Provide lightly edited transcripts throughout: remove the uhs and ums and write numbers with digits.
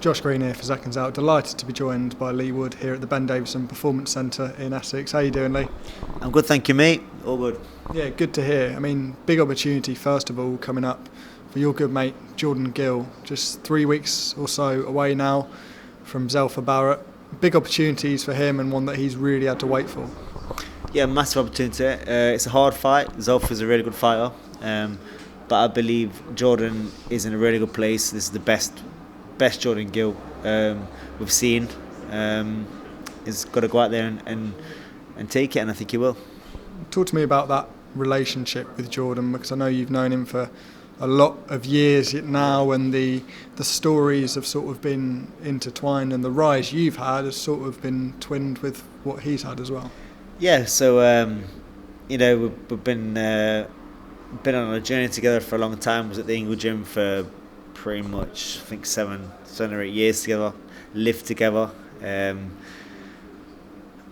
Josh Green here for SecondsOut. Delighted to be joined by Leigh Wood here at the Ben Davison Performance Centre in Essex. How you doing, Leigh? I'm good, thank you, mate. All good. Yeah, good to hear. I mean, big opportunity first of all coming up for your good mate Jordan Gill. Just 3 weeks or so away now from Zelfa Barrett. Big opportunities for him and one that he's really had to wait for. Yeah, massive opportunity. It's a hard fight. Zelfa's a really good fighter, but I believe Jordan is in a really good place. This is the best Jordan Gill we've seen. He's got to go out there and take it, and I think he will. Talk to me about that relationship with Jordan, because I know you've known him for a lot of years now, and the stories have sort of been intertwined, and the rise you've had has sort of been twinned with what he's had as well. Yeah, so we've been on a journey together for a long time. Was at the England gym for pretty much, I think, 7 or 8 years together, lived together,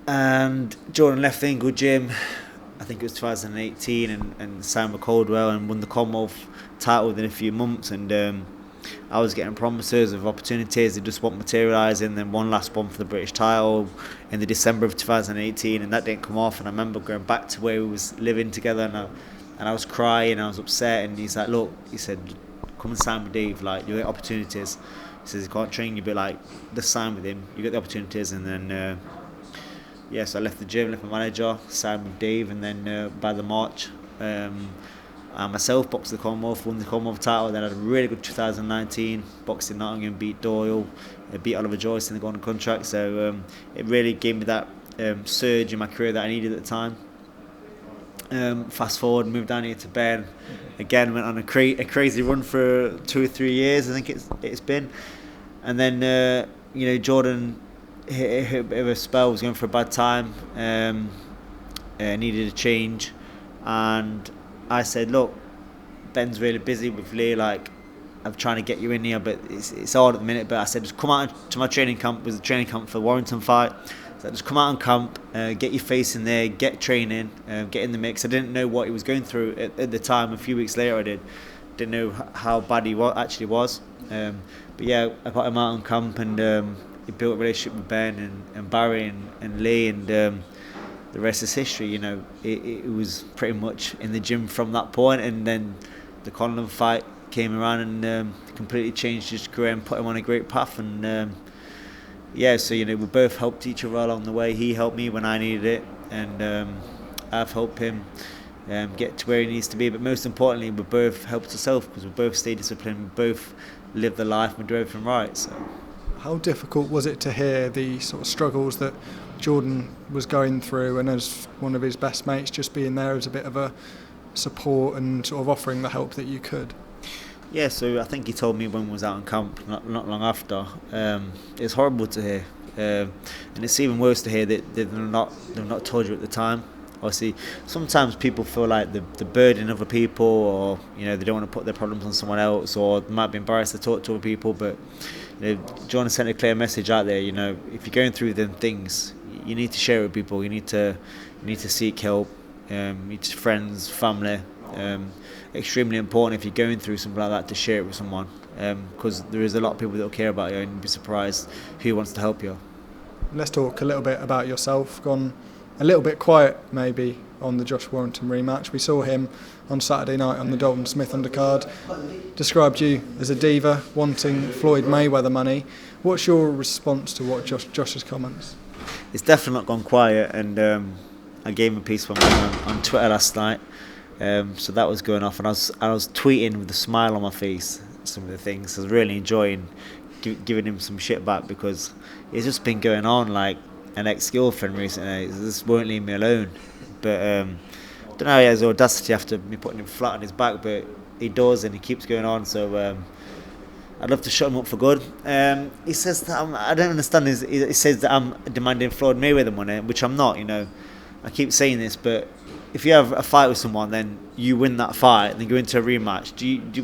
and Jordan left the England gym, I think it was 2018, and signed with Coldwell and won the Commonwealth title within a few months, and I was getting promises of opportunities that just weren't materialising. Then one last one for the British title in the December of 2018, and that didn't come off. And I remember going back to where we was living together, and I was crying, I was upset, and he's like, look, he said, come and sign with Dave, like, you get opportunities. He says, he can't train you, but like, just sign with him, you get the opportunities. And then so I left the gym, left my manager, signed with Dave, and then by the March, I myself boxed the Commonwealth, won the Commonwealth title. Then I had a really good 2019, boxed in Nottingham, beat Doyle, beat Oliver Joyce in the golden contract. So it really gave me that surge in my career that I needed at the time. Fast forward, moved down here to Ben. Again, went on a crazy run for 2 or 3 years, I think it's been. And then Jordan hit a bit of a spell, was going for a bad time, needed a change, and I said, look, Ben's really busy with Leigh, like, I'm trying to get you in here, but it's hard at the minute. But I said, just come out to my training camp. It was a training camp for the Warrington fight. So just come out and camp, get your face in there, get training, get in the mix. I didn't know what he was going through at the time. A few weeks later, I didn't know how bad he actually was. But yeah, I got him out on camp, and he built a relationship with Ben and Barry and Leigh, and the rest is history. You know, it was pretty much in the gym from that point, and then the Conlon fight came around and completely changed his career and put him on a great path. And so we both helped each other along the way. He helped me when I needed it, and I've helped him get to where he needs to be. But most importantly, we both helped ourselves, because we both stayed disciplined, we both lived the life, we do everything right. So, how difficult was it to hear the sort of struggles that Jordan was going through, and as one of his best mates, just being there as a bit of a support and sort of offering the help that you could? Yeah, so I think he told me when we was out in camp, not long after. It's horrible to hear, and it's even worse to hear that they've not told you at the time. Obviously, sometimes people feel like the burden of other people, or they don't want to put their problems on someone else, or they might be embarrassed to talk to other people. But Jordan sent a clear message out there. If you're going through them things, you need to share it with people. You need to seek help. You need friends, family. Extremely important if you're going through something like that to share it with someone, because there is a lot of people that will care about you, and you'd be surprised who wants to help you. Let's talk a little bit about yourself. Gone a little bit quiet maybe on the Josh Warrington rematch. We saw him on Saturday night on the Dalton Smith undercard. Described you as a diva, wanting Floyd Mayweather money. What's your response to what Josh's comments? It's definitely not gone quiet, and I gave him a piece on Twitter last night. So that was going off, and I was tweeting with a smile on my face some of the things. I was really enjoying giving him some shit back, because it's just been going on like an ex-girlfriend recently. It just won't leave me alone. But I don't know, he has the audacity after me putting him flat on his back, but he does, and he keeps going on. So I'd love to shut him up for good. He says that I don't understand. He says that I'm demanding Floyd Mayweather money, which I'm not. I keep saying this, but if you have a fight with someone, then you win that fight, and then go into a rematch.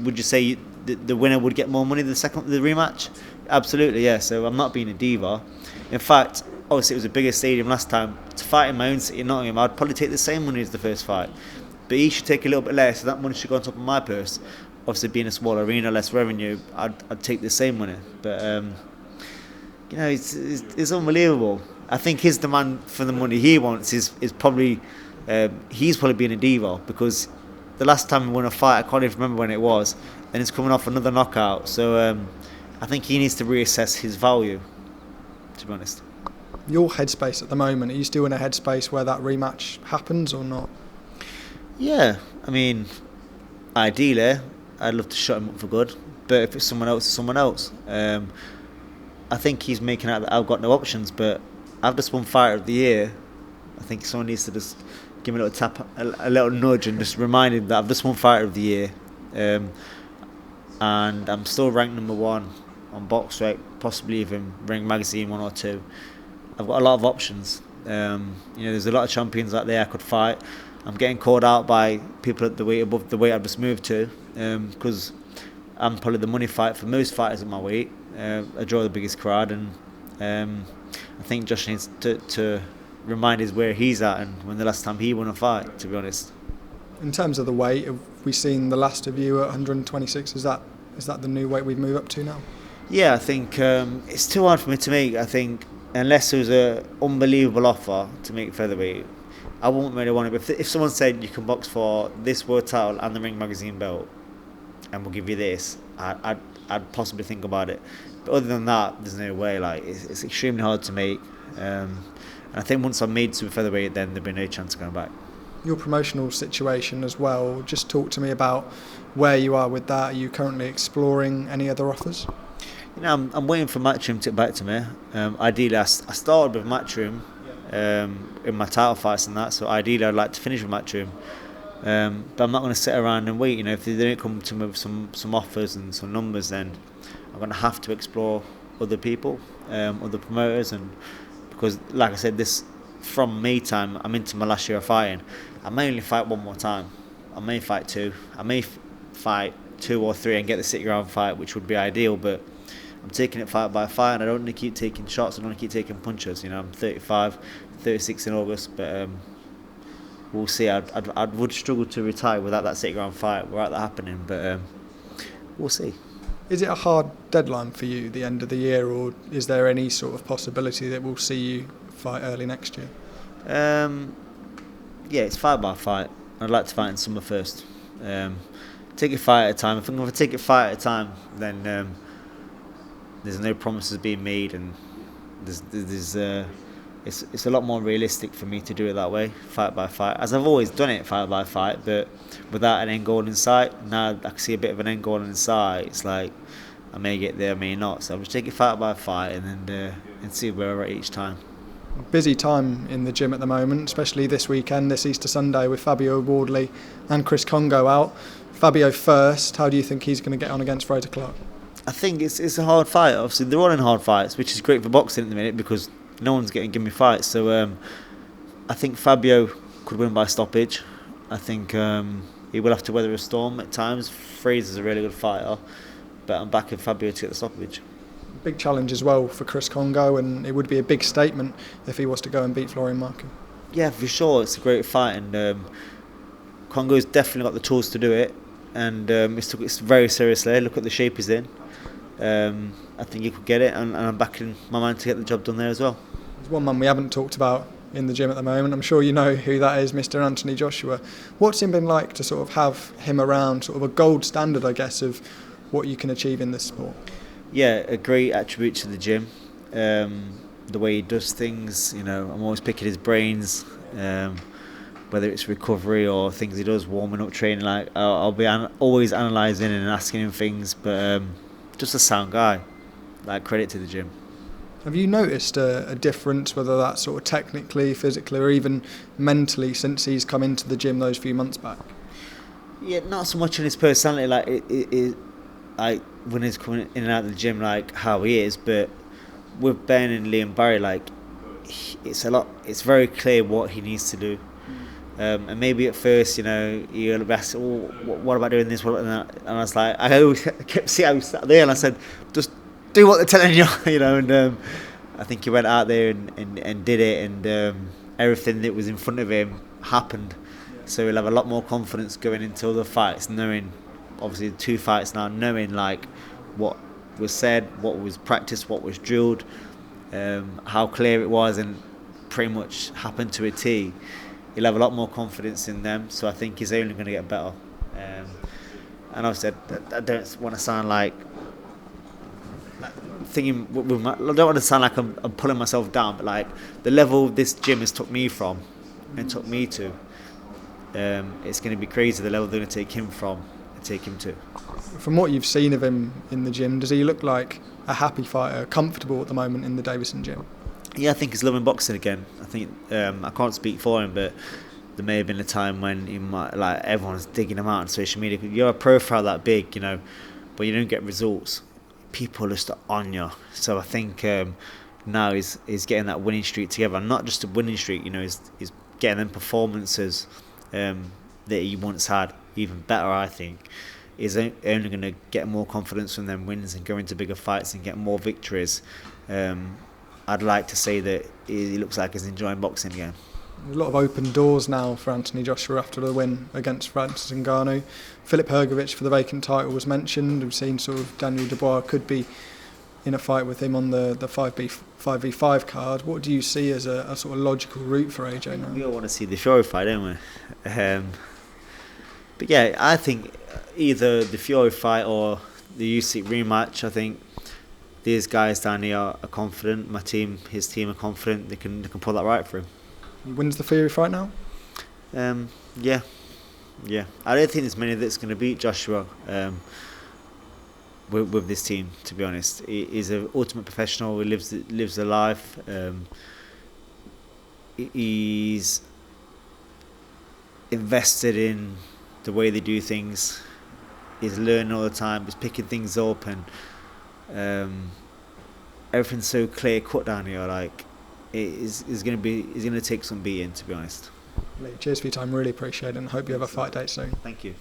Would you say the winner would get more money than the rematch? Absolutely, yeah. So I'm not being a diva. In fact, obviously it was a bigger stadium last time. To fight in my own city in Nottingham, I'd probably take the same money as the first fight, but he should take a little bit less, so that money should go on top of my purse. Obviously, being a small arena, less revenue, I'd take the same money. But it's unbelievable. I think his demand for the money he wants is probably he's probably been a diva, because the last time he won a fight, I can't even remember when it was, and he's coming off another knockout. So I think he needs to reassess his value, to be honest. Your headspace at the moment, are you still in a headspace where that rematch happens or not? Yeah, I mean, ideally, I'd love to shut him up for good, but if it's someone else, it's someone else. I think he's making out that I've got no options, but I've just won Fighter of the Year. I think someone needs to just give me a little tap, a little nudge, and just remind him that I've just won Fighter of the Year, and I'm still ranked number 1 on BoxRec, possibly even Ring Magazine 1 or 2. I've got a lot of options. There's a lot of champions out there I could fight. I'm getting called out by people at the weight above the weight I've just moved to, because I'm probably the money fight for most fighters at my weight. I draw the biggest crowd, and I think Josh needs to remind us where he's at and when the last time he won a fight, to be honest. In terms of the weight, have we seen the last of you at 126? Is that the new weight we've moved up to now? Yeah, I think it's too hard for me to make. I think unless there was an unbelievable offer to make featherweight, I wouldn't really want it. But if someone said you can box for this world title and the Ring Magazine belt, and we'll give you this, I'd possibly think about it. But other than that, there's no way. Like, it's extremely hard to make. And I think once I'm made super featherweight, then there'll be no chance of going back. Your promotional situation as well, just talk to me about where you are with that. Are you currently exploring any other offers? I'm waiting for Matchroom to get back to me. Ideally, I started with Matchroom in my title fights and that, so ideally I'd like to finish with Matchroom. But I'm not going to sit around and wait. If they don't come to me with some offers and some numbers, then I'm going to have to explore other people, other promoters, and because, like I said, this from me time, I'm into my last year of fighting. I may only fight one more time. I may fight 2. I may fight 2 or 3 and get the 6-round fight, which would be ideal. But I'm taking it fight by fight, and I don't want to keep taking shots. I don't want to keep taking punches. I'm 35, 36 in August, but we'll see. I would struggle to retire without that 6-round fight without that happening, but we'll see. Is it a hard deadline for you, the end of the year, or is there any sort of possibility that we'll see you fight early next year? Yeah, it's fight by fight. I'd like to fight in summer first. Take it fight at a time. If I take it fight at a time, then there's no promises being made, and it's a lot more realistic for me to do it that way, fight by fight, as I've always done it, fight by fight, but without an end goal in sight. Now I can see a bit of an end goal in sight. It's like I may get there, I may not. So I'll just take it fight by fight and see where we're at each time. Busy time in the gym at the moment, especially this weekend, this Easter Sunday, with Fabio Wardley and Chris Congo out. Fabio first, how do you think he's going to get on against Fraser Clark? I think it's a hard fight. Obviously, they're all in hard fights, which is great for boxing at the minute because no one's getting give me fights. So I think Fabio could win by stoppage. I think he will have to weather a storm at times. Fraser's a really good fighter, but I'm backing Fabio to get the stoppage. Big challenge as well for Chris Congo, and it would be a big statement if he was to go and beat Florian Marco. Yeah, for sure. It's a great fight, and Congo's definitely got the tools to do it, and he's took it very seriously. Look at the shape he's in. I think he could get it, and I'm backing my man to get the job done there as well. There's one man we haven't talked about in the gym at the moment. I'm sure you know who that is, Mr. Anthony Joshua. What's it been like to sort of have him around, sort of a gold standard, I guess, of what you can achieve in this sport? Yeah, a great attribute to the gym. The way he does things, I'm always picking his brains, whether it's recovery or things he does, warming up, training. Like I'll be always analysing and asking him things, but just a sound guy. Like, credit to the gym. Have you noticed a difference, whether that's sort of technically, physically, or even mentally, since he's come into the gym those few months back? Yeah, not so much in his personality, like like when he's coming in and out of the gym, like how he is, but with Ben and Leigh and Barry, like it's very clear what he needs to do. And maybe at first, you'll be asking, what about doing this, what about that? And I was like, I kept seeing how he sat there, and I said, just do what they're telling you, and I think he went out there and did it, and everything that was in front of him happened. So he'll have a lot more confidence going into other fights, knowing, obviously, the 2 fights now, knowing like what was said, what was practiced, what was drilled, how clear it was and pretty much happened to a T, he'll have a lot more confidence in them. So I think he's only going to get better. And I've said I don't want to sound like thinking. I don't want to sound like I'm pulling myself down, but like the level this gym has took me from and took me to, it's going to be crazy the level they're going to take him from and take him to. From what you've seen of him in the gym, does he look like a happy fighter, comfortable at the moment in the Davison gym? Yeah, I think he's loving boxing again. I think I can't speak for him, but there may have been a time when he might, like, everyone's digging him out on social media. You're a profile that big, you know, but you don't get results. People are just on you. So I think now he's getting that winning streak together, and not just a winning streak. You know, he's getting them performances that he once had, even better. I think is only going to get more confidence from them wins and go into bigger fights and get more victories. I'd like to say that he looks like he's enjoying boxing again. A lot of open doors now for Anthony Joshua after the win against Francis Ngannou. Filip Hrgović for the vacant title was mentioned. We've seen sort of Daniel Dubois could be in a fight with him on the 5v5 card. What do you see as a sort of logical route for AJ now? We all want to see the Fury fight, don't we? But yeah, I think either the Fury fight or the Usyk rematch, I think these guys down here are confident. His team are confident. They can pull that right for him. He wins the Fury fight now? Yeah. I don't think there's many that's going to beat Joshua with this team, to be honest. He's an ultimate professional. He lives a life. He's invested in the way they do things. He's learning all the time. He's picking things up, and everything's so clear cut down here. Like, he's going to take some beating, to be honest. Leigh, cheers for your time. Really appreciate it, and hope you have a fight date soon. Thank you.